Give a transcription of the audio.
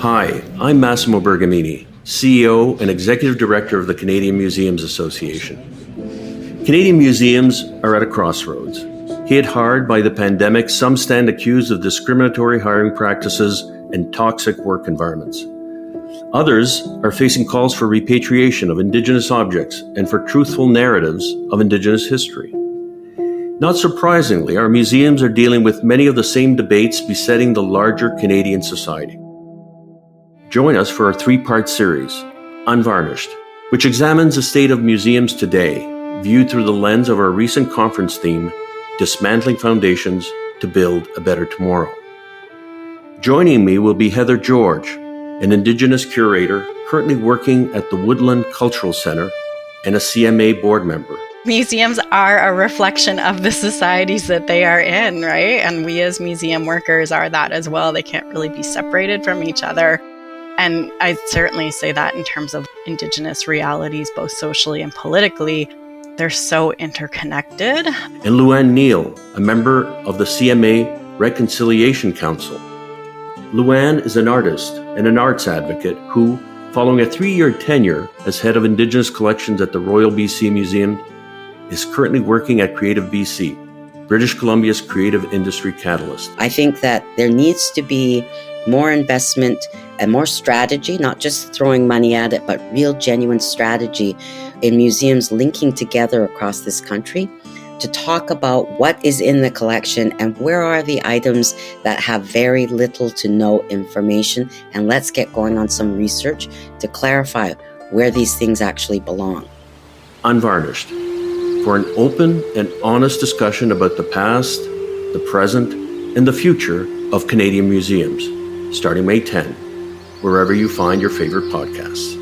Hi, I'm Massimo Bergamini, CEO and Executive Director of the Canadian Museums Association. Canadian museums are at a crossroads. Hit hard by the pandemic, some stand accused of discriminatory hiring practices and toxic work environments. Others are facing calls for repatriation of Indigenous objects and for truthful narratives of Indigenous history. Not surprisingly, our museums are dealing with many of the same debates besetting the larger Canadian society. Join us for our three-part series, Unvarnished, which examines the state of museums today, viewed through the lens of our recent conference theme, Dismantling Foundations to Build a Better Tomorrow. Joining me will be Heather George, an Indigenous curator currently working at the Woodland Cultural Centre and a CMA board member. Museums are a reflection of the societies that they are in, right? And we as museum workers are that as well. They can't really be separated from each other. And I certainly say that in terms of Indigenous realities, both socially and politically, they're so interconnected. And Luann Neal, a member of the CMA Reconciliation Council. Luann is an artist and an arts advocate who, following a 3-year tenure as head of Indigenous collections at the Royal BC Museum, is currently working at Creative BC, British Columbia's creative industry catalyst. I think that there needs to be more investment and more strategy, not just throwing money at it, but real genuine strategy in museums linking together across this country to talk about what is in the collection and where are the items that have very little to no information. And let's get going on some research to clarify where these things actually belong. Unvarnished, for an open and honest discussion about the past, the present, and the future of Canadian museums, starting May 10, wherever you find your favorite podcasts.